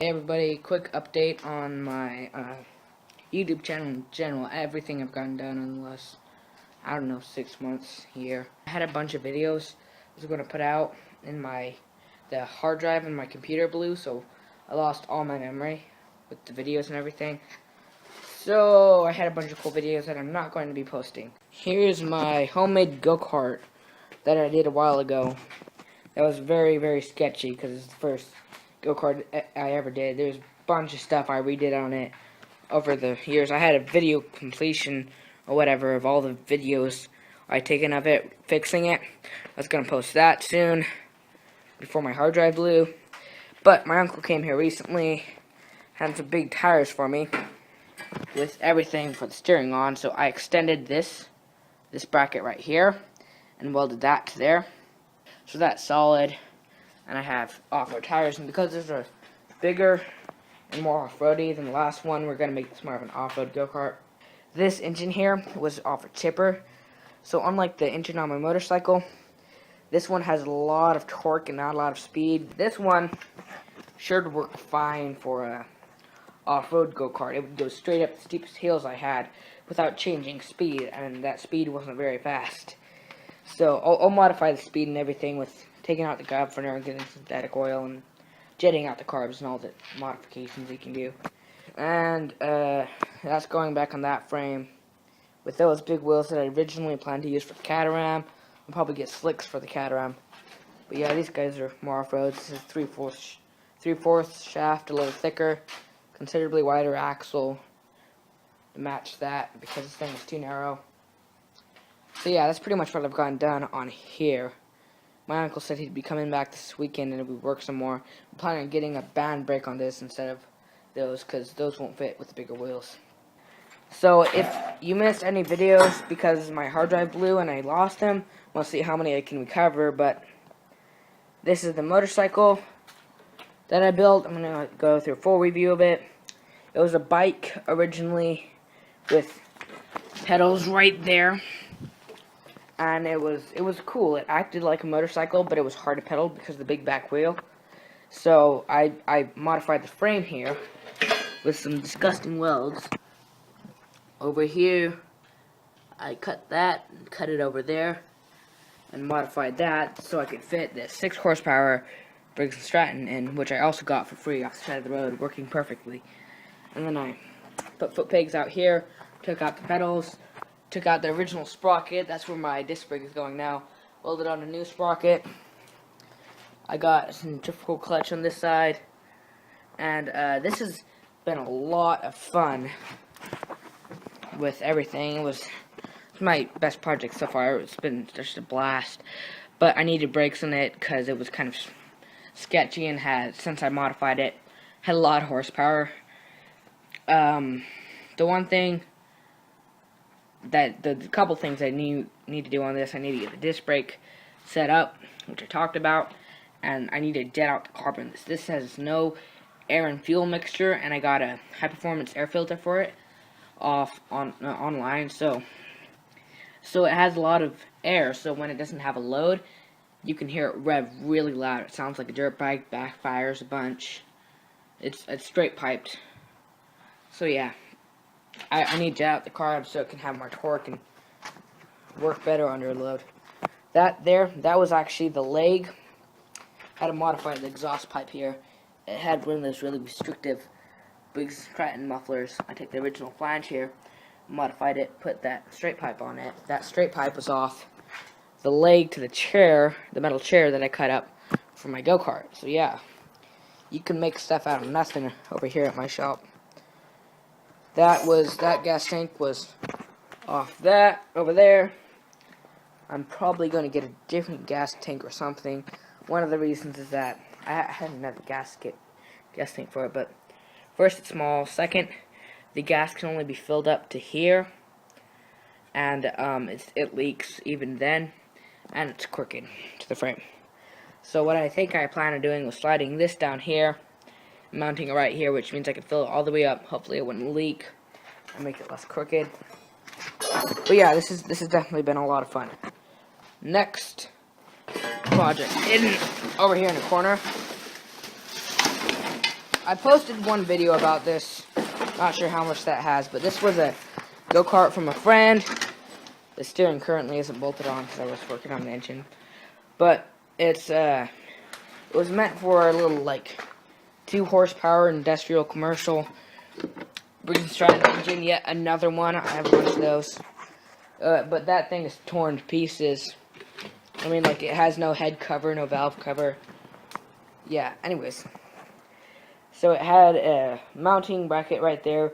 Hey everybody, quick update on my YouTube channel in general. Everything I've gotten done in the last, I don't know, 6 months, year. I had a bunch of videos I was going to put out in the hard drive in my computer blew, so I lost all my memory with the videos and everything. So I had a bunch of cool videos that I'm not going to be posting. Here's my homemade go-kart that I did a while ago. That was very, very sketchy because it's the first go-kart I ever did. There's a bunch of stuff I redid on it over the years. I had a video completion or whatever of all the videos I taken of it, fixing it. I was going to post that soon before my hard drive blew. But my uncle came here recently, had some big tires for me with everything for the steering on, so I extended this bracket right here and welded that to there. So that's solid, and I have off-road tires, and because these are bigger and more off-roady than the last one, we're going to make this more of an off-road go-kart. This engine here was off a chipper, so unlike the engine on my motorcycle, this one has a lot of torque and not a lot of speed. This one should work fine for a off-road go-kart. It would go straight up the steepest hills I had without changing speed, and that speed wasn't very fast. So I'll modify the speed and everything with taking out the governor and getting synthetic oil and jetting out the carbs and all the modifications you can do. And that's going back on that frame. With those big wheels that I originally planned to use for the Cataram, I'll probably get slicks for the Cataram. But yeah, these guys are more off-road. This is 3/4 shaft, a little thicker, considerably wider axle to match that because this thing is too narrow. So yeah, that's pretty much what I've gotten done on here. My uncle said he'd be coming back this weekend and we'd work some more. I'm planning on getting a band brake on this instead of those, because those won't fit with the bigger wheels. So if you missed any videos because my hard drive blew and I lost them, we'll see how many I can recover. But this is the motorcycle that I built. I'm going to go through a full review of it. It was a bike originally with pedals right there. And it was cool. It acted like a motorcycle, but it was hard to pedal because of the big back wheel. So I modified the frame here with some disgusting welds. Over here, I cut that and cut it over there and modified that so I could fit the 6 horsepower Briggs & Stratton in, which I also got for free off the side of the road, working perfectly. And then I put foot pegs out here, took out the pedals, took out the original sprocket. That's where my disc brake is going now. Welded on a new sprocket. I got a centrifugal clutch on this side. And this has been a lot of fun with everything. It's my best project so far. It's been just a blast. But I needed brakes on it because it was kind of sketchy and since I modified it, had a lot of horsepower. The one thing the couple things I need to do on this, I need to get the disc brake set up, which I talked about, and I need to jet out the carbon. This has no air and fuel mixture, and I got a high performance air filter for it online, so it has a lot of air, so when it doesn't have a load, you can hear it rev really loud. It sounds like a dirt bike, backfires a bunch. It's straight piped. So yeah, I need to jet out the carb so it can have more torque and work better under load. That was actually the leg. I had to modify the exhaust pipe here. It had one of those really restrictive Briggs & Stratton mufflers. I took the original flange here, modified it, put that straight pipe on it. That straight pipe was off the leg to the chair, the metal chair that I cut up for my go-kart. So yeah, you can make stuff out of nothing over here at my shop. That gas tank was off that over there. I'm probably going to get a different gas tank or something. One of the reasons is that I had another gas tank for it, but first it's small. Second, the gas can only be filled up to here, and it leaks even then, and it's crooked to the frame. So what I think I plan on doing was sliding this down here, mounting it right here, which means I can fill it all the way up. Hopefully it wouldn't leak and make it less crooked. But yeah, this has definitely been a lot of fun. Next project over here in the corner I posted one video about this. Not sure how much that has, but this was a go-kart from a friend. The steering currently isn't bolted on because I was working on the engine. But it was meant for a little, like, 2 horsepower industrial commercial Briggs & Stratton engine. Yet another one. I have a bunch of those. But that thing is torn to pieces. I mean, like, it has no head cover, no valve cover. Yeah, anyways. So it had a mounting bracket right there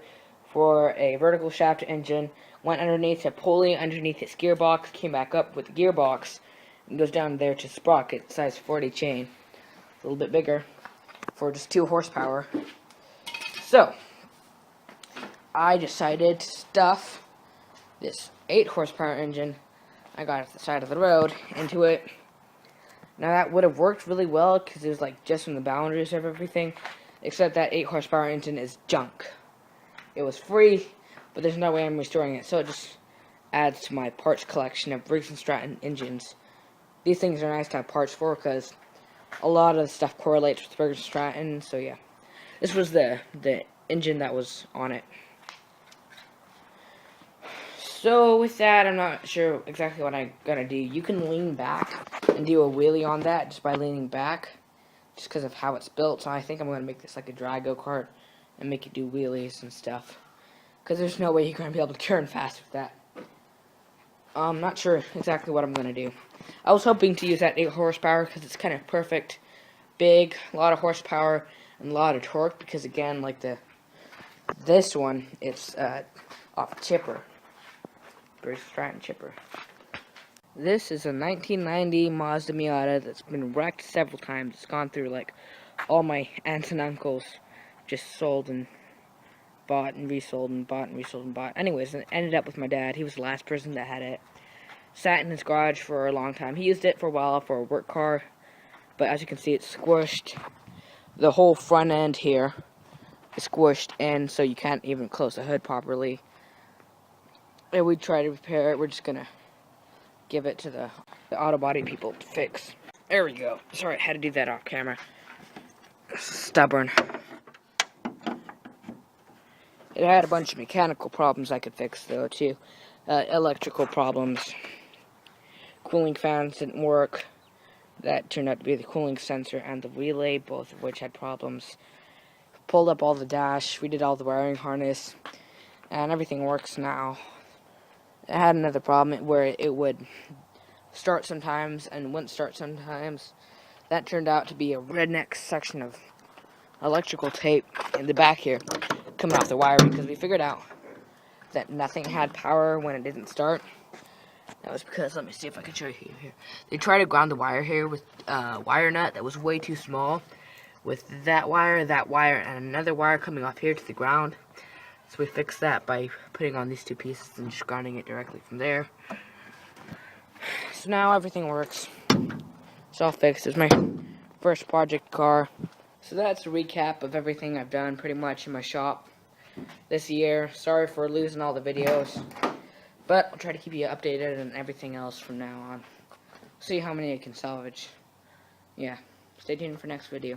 for a vertical shaft engine. Went underneath a pulley, underneath its gearbox, came back up with the gearbox, and goes down there to sprocket, size 40 chain. A little bit bigger for just 2 horsepower. So, I decided to stuff this 8 horsepower engine I got off the side of the road into it. Now that would have worked really well because it was like just in the boundaries of everything, except that 8 horsepower engine is junk. It was free, but there's no way I'm restoring it, so it just adds to my parts collection of Briggs & Stratton engines. These things are nice to have parts for because a lot of the stuff correlates with Briggs & Stratton, so yeah. This was the engine that was on it. So with that, I'm not sure exactly what I'm gonna do. You can lean back and do a wheelie on that just by leaning back, just because of how it's built. So I think I'm gonna make this like a drag go-kart and make it do wheelies and stuff, because there's no way you're gonna be able to turn fast with that. I'm not sure exactly what I'm gonna do. I was hoping to use that 8 horsepower because it's kind of perfect, big, a lot of horsepower and a lot of torque. Because again, like this one, it's off chipper. Briggs & Stratton chipper. This is a 1990 Mazda Miata that's been wrecked several times. It's gone through like all my aunts and uncles, just sold and bought and resold and bought and resold and bought. Anyways, it ended up with my dad. He was the last person that had it. Sat in his garage for a long time. He used it for a while for a work car, but as you can see, it's squished. The whole front end here is squished in, so you can't even close the hood properly. And we try to repair it. We're just gonna give it to the auto body people to fix. There we go. Sorry, I had to do that off camera. Stubborn. It had a bunch of mechanical problems I could fix though too. Electrical problems. Cooling fans didn't work. That turned out to be the cooling sensor and the relay, both of which had problems. Pulled up all the dash, redid all the wiring harness, and everything works now. It had another problem where it would start sometimes and wouldn't start sometimes. That turned out to be a redneck section of electrical tape in the back here coming off the wiring, because we figured out that nothing had power when it didn't start. That was because, let me see if I can show you here. They tried to ground the wire here with a wire nut that was way too small, with that wire, and another wire coming off here to the ground. So we fixed that by putting on these 2 pieces and just grounding it directly from there. So now everything works. It's all fixed. It's my first project car. So that's a recap of everything I've done pretty much in my shop this year. Sorry for losing all the videos, but I'll try to keep you updated and everything else from now on. See how many I can salvage. Yeah, stay tuned for next video.